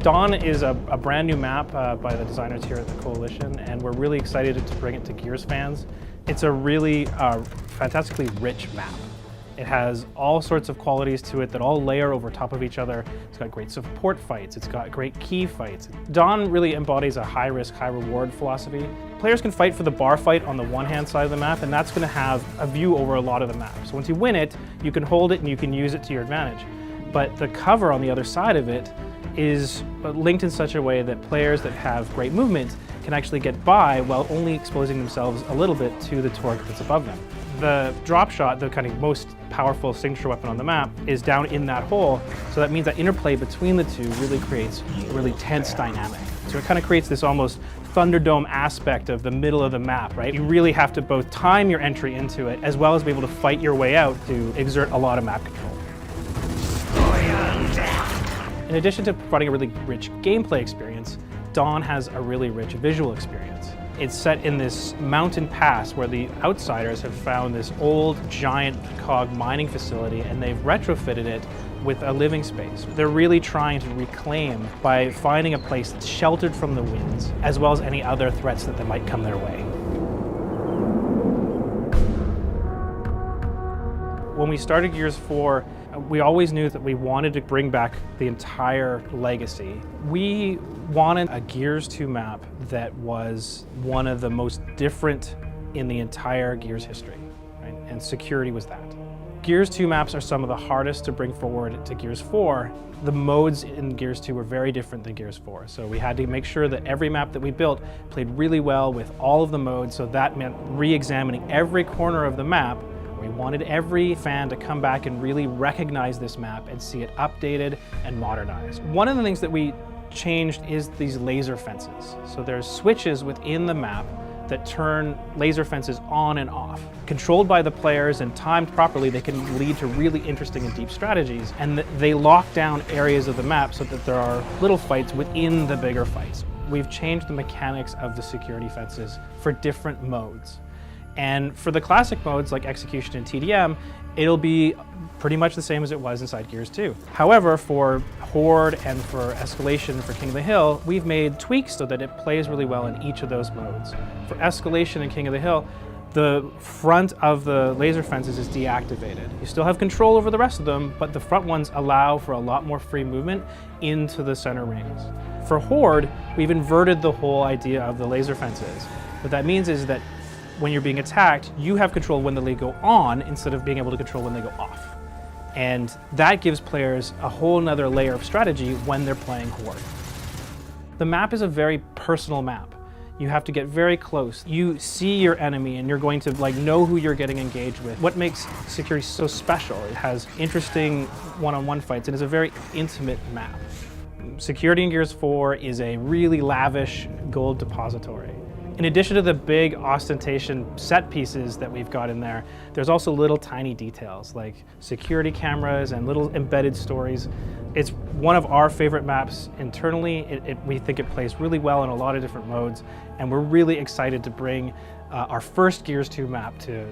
Dawn is a brand new map by the designers here at the Coalition, and we're really excited to bring it to Gears fans. It's a really fantastically rich map. It has all sorts of qualities to it that all layer over top of each other. It's got great support fights, it's got great key fights. Dawn really embodies a high-risk, high-reward philosophy. Players can fight for the bar fight on the one-hand side of the map, and that's going to have a view over a lot of the map. So once you win it, you can hold it and you can use it to your advantage. But the cover on the other side of it is linked in such a way that players that have great movement can actually get by while only exposing themselves a little bit to the torque that's above them. The drop shot, the kind of most powerful signature weapon on the map, is down in that hole, so that means that interplay between the two really creates a really tense dynamic. So it kind of creates this almost Thunderdome aspect of the middle of the map, right? You really have to both time your entry into it as well as be able to fight your way out to exert a lot of map control. In addition to providing a really rich gameplay experience, Dawn has a really rich visual experience. It's set in this mountain pass where the outsiders have found this old giant cog mining facility and they've retrofitted it with a living space. They're really trying to reclaim by finding a place that's sheltered from the winds as well as any other threats that might come their way. When we started Gears 4, we always knew that we wanted to bring back the entire legacy. We wanted a Gears 2 map that was one of the most different in the entire Gears history, right? And security was that. Gears 2 maps are some of the hardest to bring forward to Gears 4. The modes in Gears 2 were very different than Gears 4, so we had to make sure that every map that we built played really well with all of the modes, so that meant re-examining every corner of the map. We wanted every fan to come back and really recognize this map and see it updated and modernized. One of the things that we changed is these laser fences. So there's switches within the map that turn laser fences on and off. Controlled by the players and timed properly, they can lead to really interesting and deep strategies. And they lock down areas of the map so that there are little fights within the bigger fights. We've changed the mechanics of the security fences for different modes. And for the classic modes like Execution and TDM, it'll be pretty much the same as it was inside Gears 2. However, for Horde and for Escalation and for King of the Hill, we've made tweaks so that it plays really well in each of those modes. For Escalation and King of the Hill, the front of the laser fences is deactivated. You still have control over the rest of them, but the front ones allow for a lot more free movement into the center rings. For Horde, we've inverted the whole idea of the laser fences. What that means is that when you're being attacked, you have control when they go on instead of being able to control when they go off. And that gives players a whole nother layer of strategy when they're playing Horde. The map is a very personal map. You have to get very close. You see your enemy and you're going to know who you're getting engaged with. What makes security so special? It has interesting one-on-one fights and is a very intimate map. Security in Gears 4 is a really lavish gold depository. In addition to the big ostentation set pieces that we've got in there, there's also little tiny details like security cameras and little embedded stories. It's one of our favorite maps internally. We think it plays really well in a lot of different modes, and we're really excited to bring our first Gears 2 map to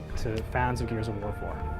fans of Gears of War 4.